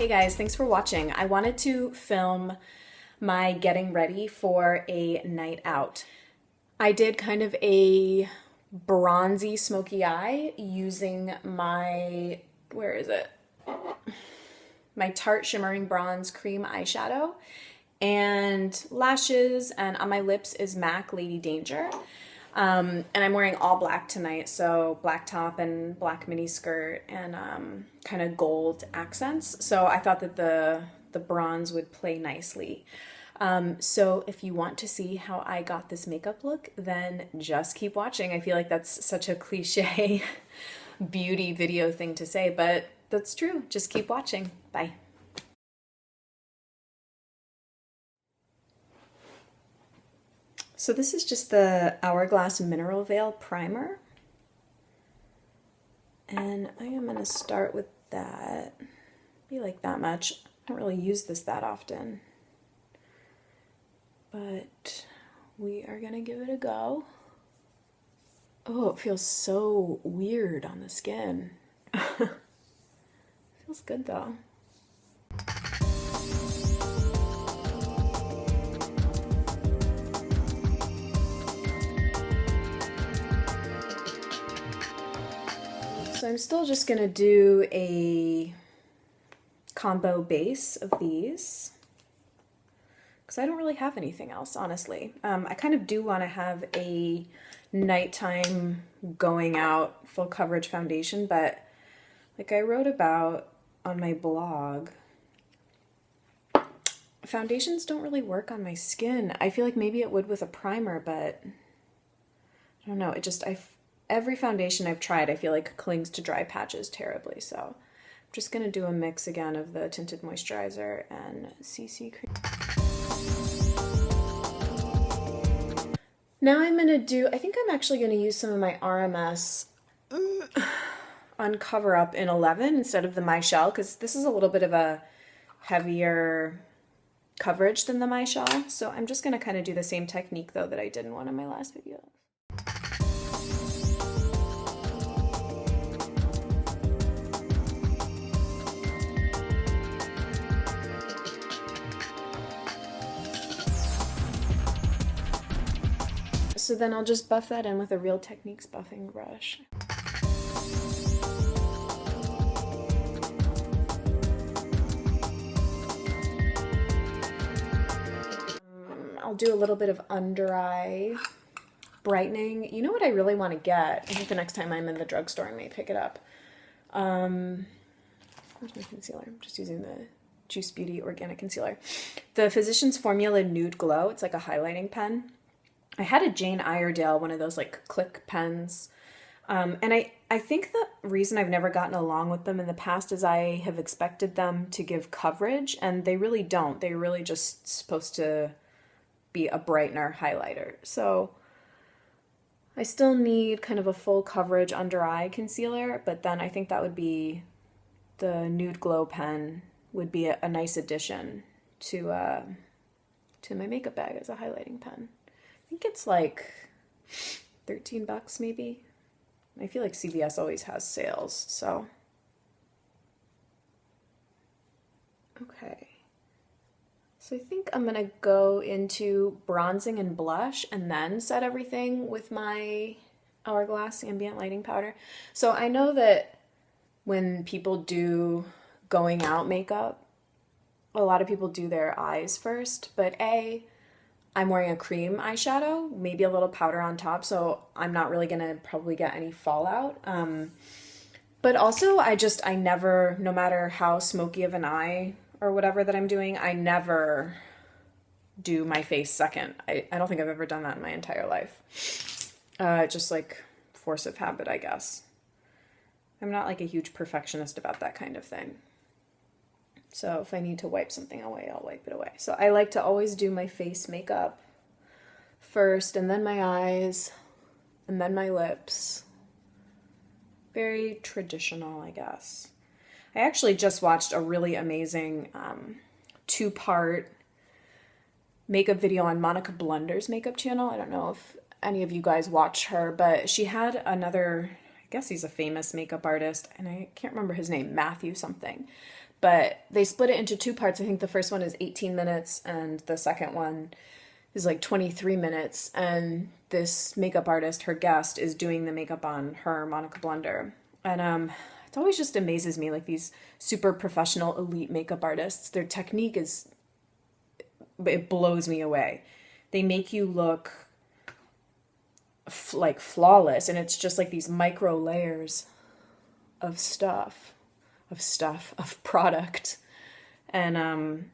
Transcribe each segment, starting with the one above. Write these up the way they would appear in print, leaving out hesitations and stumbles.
Hey guys, thanks for watching. I wanted to film my getting ready for a night out. I did kind of a bronzy smoky eye using my, where is it? My Tarte Shimmering Bronze Cream Eyeshadow, and lashes, and on my lips is MAC Lady Danger. And I'm wearing all black tonight, so black top and black mini skirt and kind of gold accents. So I thought that the bronze would play nicely. So if you want to see how I got this makeup look, then just keep watching. I feel like that's such a cliche beauty video thing to say, but that's true. Just keep watching. Bye. So this is just the Hourglass Mineral Veil Primer. And I am going to start with that. Be like that much. I don't really use this that often. But we are going to give it a go. Oh, it feels so weird on the skin. Feels good though. So I'm still just going to do a combo base of these because I don't really have anything else, honestly. I kind of do want to have a nighttime going out full coverage foundation, but like I wrote about on my blog, foundations don't really work on my skin. I feel like maybe it would with a primer, but I don't know. It just, every foundation I've tried, I feel like clings to dry patches terribly. So I'm just going to do a mix again of the Tinted Moisturizer and CC cream. Now I'm going to do, I think I'm actually going to use some of my RMS Un-Cover Up in 11 instead of the My Shell, because this is a little bit of a heavier coverage than the My Shell. So I'm just going to kind of do the same technique though that I did in one of my last videos. So then I'll just buff that in with a Real Techniques buffing brush. I'll do a little bit of under eye brightening. You know what I really want to get? I think the next time I'm in the drugstore I may pick it up. Where's my concealer? I'm just using the Juice Beauty Organic Concealer. The Physicians Formula Nude Glow. It's like a highlighting pen. I had a Jane Iredale, one of those like click pens. And I think the reason I've never gotten along with them in the past is I have expected them to give coverage, and they really don't. They're really just supposed to be a brightener highlighter. So I still need kind of a full coverage under eye concealer, but then I think that would be the Nude Glow pen would be a nice addition to my makeup bag as a highlighting pen. I think it's like 13 bucks maybe. I feel like CVS always has sales, so. Okay. So I think I'm gonna go into bronzing and blush and then set everything with my Hourglass Ambient Lighting Powder. So I know that when people do going out makeup, a lot of people do their eyes first, but I'm wearing a cream eyeshadow, maybe a little powder on top, so I'm not really gonna probably get any fallout. But also I never, no matter how smoky of an eye or whatever that I'm doing, I never do my face second. I don't think I've ever done that in my entire life. Just like force of habit, I guess. I'm not like a huge perfectionist about that kind of thing. So if I need to wipe something away, I'll wipe it away. So I like to always do my face makeup first, and then my eyes, and then my lips. Very traditional, I guess. I actually just watched a really amazing two-part makeup video on Monika Blunder's makeup channel. I don't know if any of you guys watch her, but she had another, I guess he's a famous makeup artist, and I can't remember his name, Matthew something. but they split it into two parts. I think the first one is 18 minutes and the second one is like 23 minutes. And this makeup artist, her guest, is doing the makeup on her, Monika Blunder. And it always just amazes me, like these super professional elite makeup artists, their technique is, it blows me away. They make you look like flawless, and it's just like these micro layers of product. And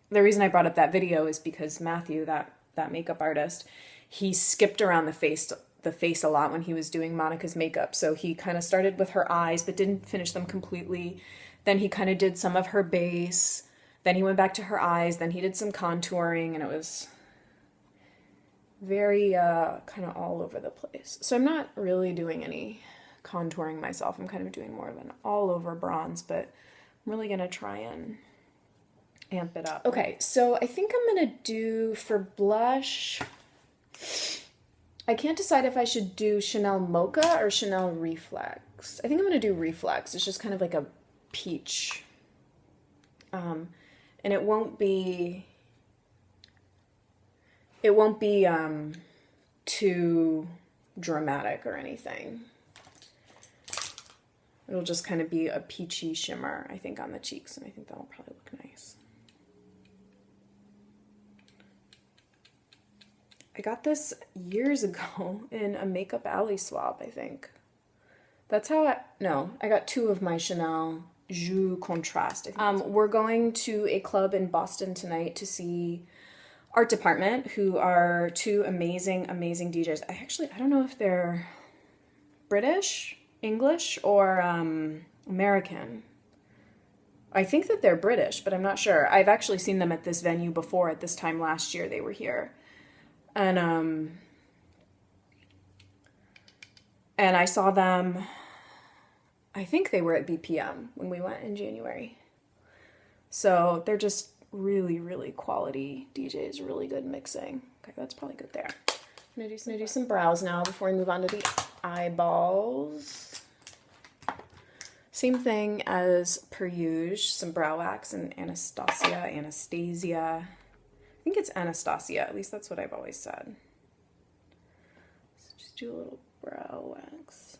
the reason I brought up that video is because Matthew, that makeup artist, he skipped around the face a lot when he was doing Monika's makeup. So he kind of started with her eyes but didn't finish them completely. Then he kind of did some of her base. Then he went back to her eyes. Then he did some contouring, and it was very kind of all over the place. So I'm not really doing any contouring myself. I'm kind of doing more of an all over bronze, but I'm really gonna try and amp it up. Okay, so I think I'm gonna do for blush, I can't decide if I should do Chanel Mocha or Chanel Reflex. I think I'm gonna do Reflex. It's just kind of like a peach. And it won't be too dramatic or anything. It'll just kind of be a peachy shimmer, I think, on the cheeks, and I think that'll probably look nice. I got this years ago in a Makeup Alley swap, I think. That's how I got two of my Chanel Jous Contraste. We're going to a club in Boston tonight to see Art Department, who are two amazing, amazing DJs. I don't know if they're British, English, or American. I think that they're British, but I'm not sure. I've actually seen them at this venue before. At this time last year, they were here. And I saw them, I think they were at BPM when we went in January. So they're just really, really quality DJs, really good mixing. Okay, that's probably good there. I'm gonna do some brows now before we move on to the eyeballs. Same thing as per usual, some brow wax and Anastasia. I think it's Anastasia, at least that's what I've always said. So just do a little brow wax.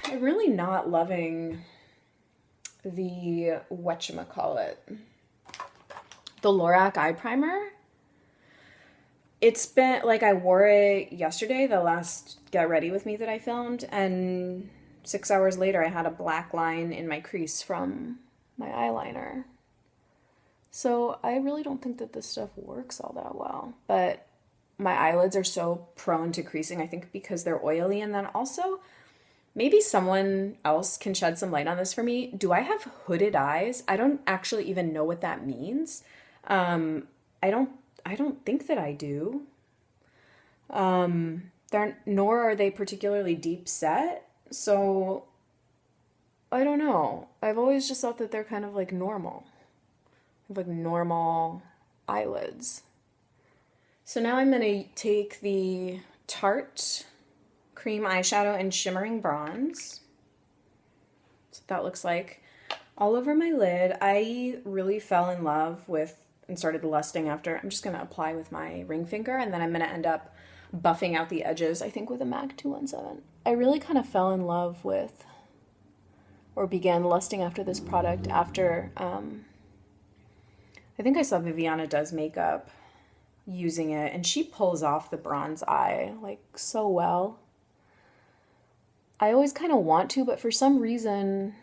I'm really not loving the whatchamacallit, the Lorac Eye Primer. It's been, like, I wore it yesterday, the last Get Ready With Me that I filmed, and 6 hours later I had a black line in my crease from my eyeliner. So I really don't think that this stuff works all that well, but my eyelids are so prone to creasing, I think because they're oily, and then also maybe someone else can shed some light on this for me. Do I have hooded eyes? I don't actually even know what that means. I don't think that I do. Nor are they particularly deep set. So I don't know. I've always just thought that they're kind of like normal. Like normal eyelids. So now I'm gonna take the Tarte cream eyeshadow and shimmering bronze. That's what that looks like. All over my lid. I really fell in love with and started lusting after. I'm just going to apply with my ring finger, and then I'm going to end up buffing out the edges, I think, with a MAC 217. I really kind of fell in love with, or began lusting after this product after, I think I saw Viviana Does Makeup using it, and she pulls off the bronze eye, like, so well. I always kind of want to, but for some reason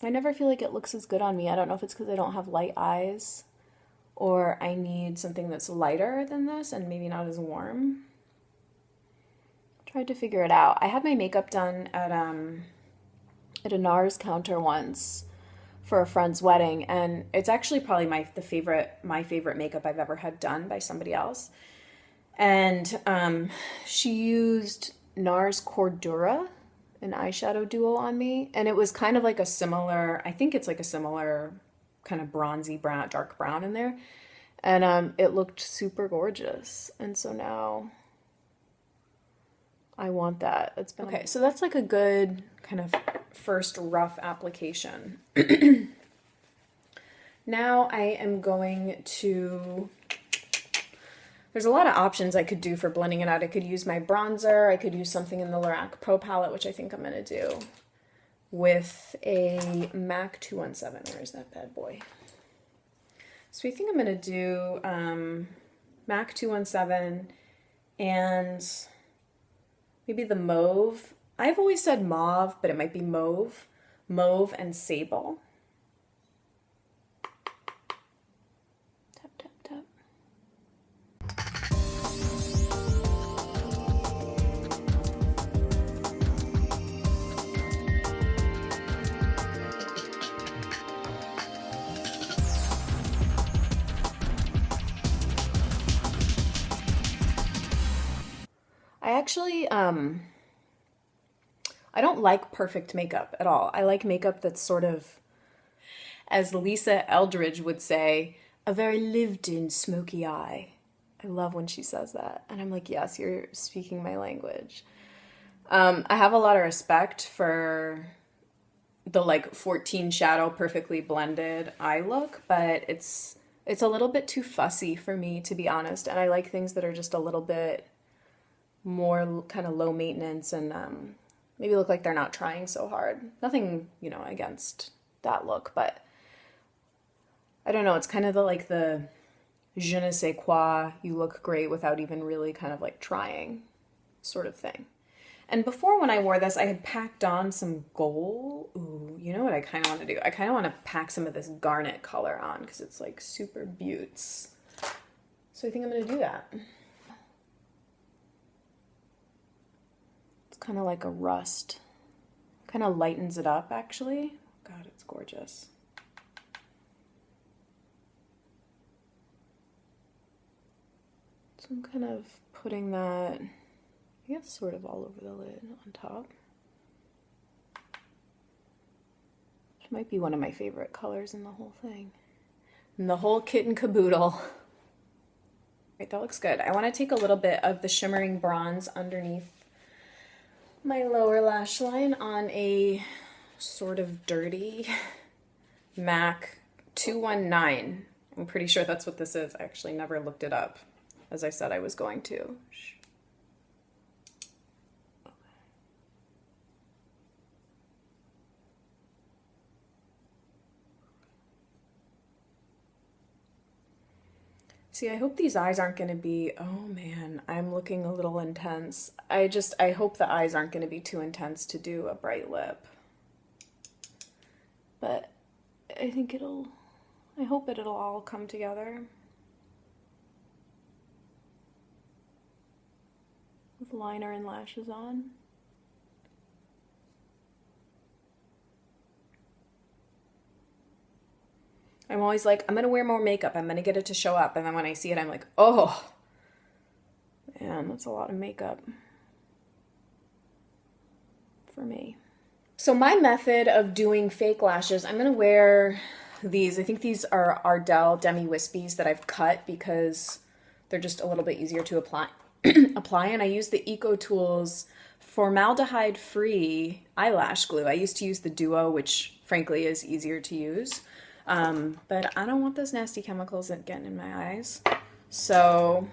I never feel like it looks as good on me. I don't know if it's because I don't have light eyes or I need something that's lighter than this and maybe not as warm. Tried to figure it out. I had my makeup done at a NARS counter once for a friend's wedding, and it's actually probably my favorite makeup I've ever had done by somebody else. And she used NARS Cordura, an eyeshadow duo on me, and it was kind of like a similar, I think it's like a similar kind of bronzy brown, dark brown in there, and it looked super gorgeous, and so now I want that. It's been okay, so that's like a good kind of first rough application. Now I am going to, there's a lot of options I could do for blending it out. I could use my bronzer, I could use something in the Lorac Pro palette, which I think I'm gonna do with a MAC 217. Where's that bad boy? So I think I'm gonna do MAC 217 and maybe the Mauve. I've always said Mauve, but it might be Mauve. Mauve and Sable. Tap, tap, tap. I actually, I don't like perfect makeup at all. I like makeup that's sort of, as Lisa Eldridge would say, a very lived-in smoky eye. I love when she says that. And I'm like, yes, you're speaking my language. I have a lot of respect for the like 14 shadow perfectly blended eye look, but it's a little bit too fussy for me, to be honest. And I like things that are just a little bit more kind of low maintenance and maybe look like they're not trying so hard. Nothing, you know, against that look, but I don't know. It's kind of like the je ne sais quoi, you look great without even really kind of like trying sort of thing. And before, when I wore this, I had packed on some gold. Ooh, you know what I kind of want to do? I kind of want to pack some of this Garnet color on because it's like super beauts. So I think I'm going to do that. It's kind of like a rust. Kind of lightens it up, actually. God, it's gorgeous. So I'm kind of putting that, I guess, sort of all over the lid on top. Which might be one of my favorite colors in the whole thing. And the whole kit and caboodle. Right, that looks good. I want to take a little bit of the Shimmering bronze underneath my lower lash line on a sort of dirty MAC 219. I'm pretty sure that's what this is. I actually never looked it up, as I said I was going to. See, I hope these eyes aren't going to be, oh man, I'm looking a little intense. I hope the eyes aren't going to be too intense to do a bright lip. But I think I hope it'll all come together. With liner and lashes on. I'm always like, I'm gonna wear more makeup, I'm gonna get it to show up, and then when I see it, I'm like, oh, man, that's a lot of makeup for me. So my method of doing fake lashes, I'm gonna wear these. I think these are Ardell Demi Wispies that I've cut because they're just a little bit easier to apply. And I use the EcoTools formaldehyde-free eyelash glue. I used to use the Duo, which frankly is easier to use. But I don't want those nasty chemicals getting in my eyes. So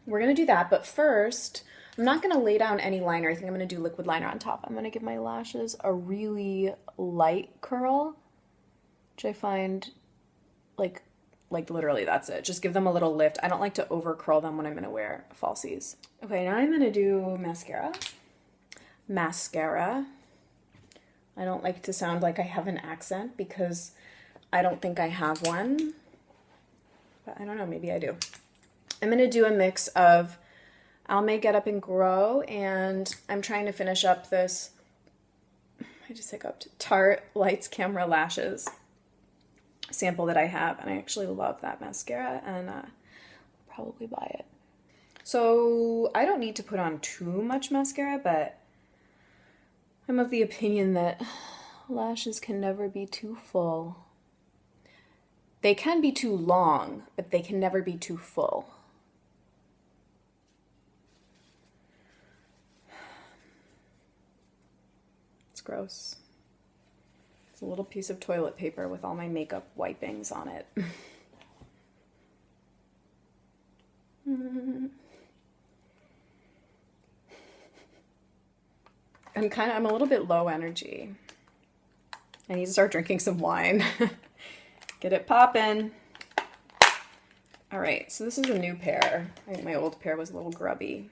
we're going to do that. But first, I'm not going to lay down any liner. I think I'm going to do liquid liner on top. I'm going to give my lashes a really light curl, which I find like literally that's it. Just give them a little lift. I don't like to over curl them when I'm going to wear falsies. Okay, now I'm going to do mascara. I don't like to sound like I have an accent because I don't think I have one, but I don't know, maybe I do. I'm going to do a mix of Almay Get Up and Grow, and I'm trying to finish up this, I just hiccuped, Tarte Lights Camera Lashes sample that I have, and I actually love that mascara, and I'll probably buy it. So I don't need to put on too much mascara, but I'm of the opinion that lashes can never be too full. They can be too long, but they can never be too full. It's gross. It's a little piece of toilet paper with all my makeup wipings on it. I'm a little bit low energy. I need to start drinking some wine. Get it poppin'. All right, so this is a new pair. I think my old pair was a little grubby.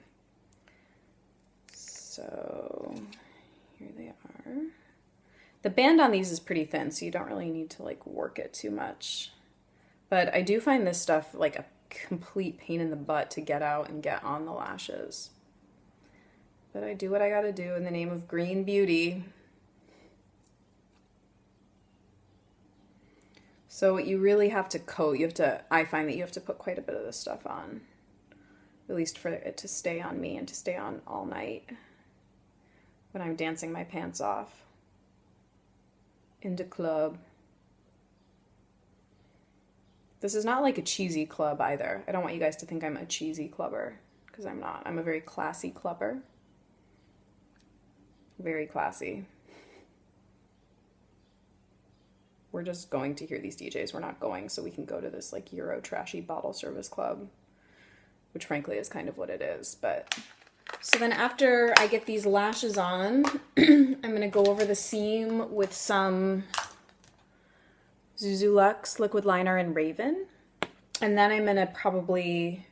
So here they are. The band on these is pretty thin, so you don't really need to like work it too much. But I do find this stuff like a complete pain in the butt to get out and get on the lashes. But I do what I gotta do in the name of green beauty. So you really have to coat. I find that you have to put quite a bit of this stuff on, at least for it to stay on me and to stay on all night when I'm dancing my pants off into club. This is not like a cheesy club either. I don't want you guys to think I'm a cheesy clubber, because I'm not. I'm a very classy clubber. Very classy. We're just going to hear these DJs. We're not going so we can go to this like Euro trashy bottle service club, which frankly is kind of what it is. But so then after I get these lashes on, I'm gonna go over the seam with some Zuzu Luxe liquid liner in Raven, and then I'm gonna probably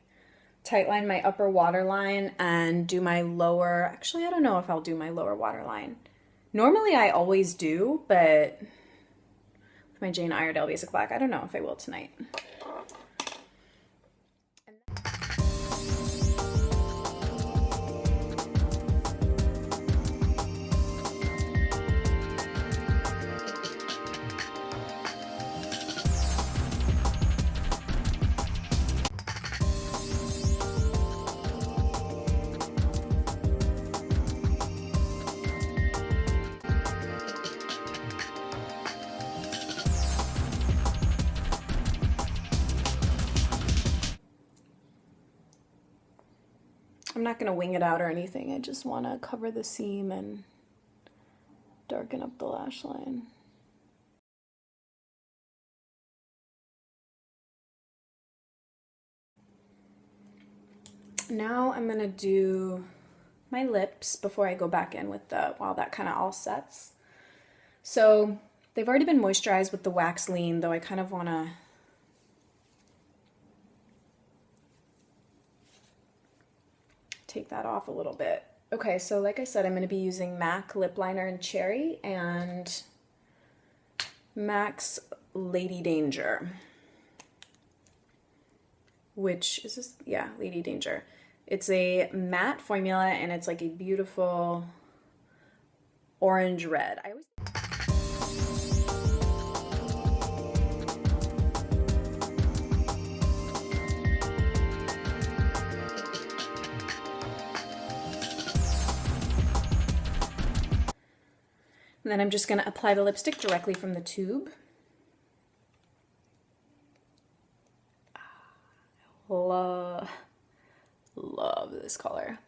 tightline my upper waterline and do my lower. Actually, I don't know if I'll do my lower waterline. Normally I always do, but with my Jane Iredale Basic Black, I don't know if I will tonight. I'm not going to wing it out or anything. I just want to cover the seam and darken up the lash line. Now I'm going to do my lips before I go back in with while that kind of all sets. So they've already been moisturized with the Waxlene, though I kind of want to take that off a little bit. Okay, so like I said, I'm going to be using MAC Lip Liner in Cherry and MAC's Lady Danger. Which is this? Yeah, Lady Danger. It's a matte formula and it's like a beautiful orange red. And then I'm just going to apply the lipstick directly from the tube. Love this color.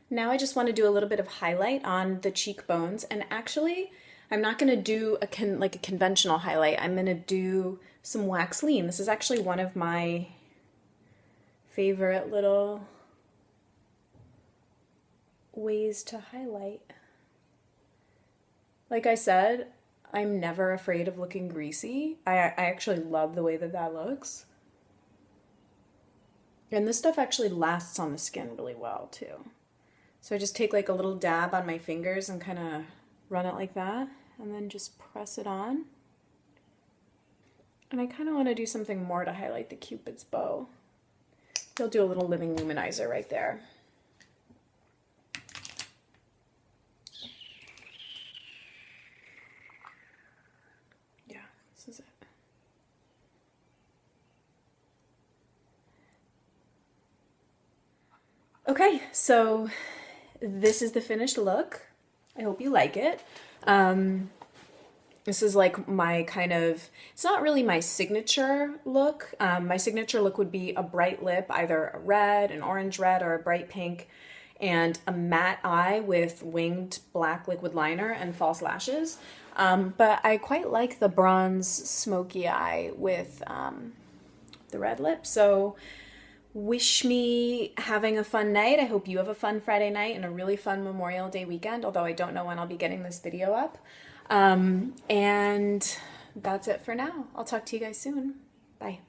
Now I just want to do a little bit of highlight on the cheekbones, and actually I'm not going to do a conventional highlight. I'm going to do some Waxlene. This is actually one of my favorite little ways to highlight. Like I said, I'm never afraid of looking greasy. I actually love the way that that looks. And this stuff actually lasts on the skin really well too. So I just take like a little dab on my fingers and kind of run it like that, and then just press it on. And I kind of want to do something more to highlight the Cupid's bow. They'll do a little living luminizer right there. Okay, so this is the finished look. I hope you like it. This is like my kind of, it's not really my signature look. My signature look would be a bright lip, either a red, an orange red, or a bright pink, and a matte eye with winged black liquid liner and false lashes. But I quite like the bronze smoky eye with the red lip. So wish me having a fun night. I hope you have a fun Friday night and a really fun Memorial Day weekend, although I don't know when I'll be getting this video up. And that's it for now. I'll talk to you guys soon. Bye.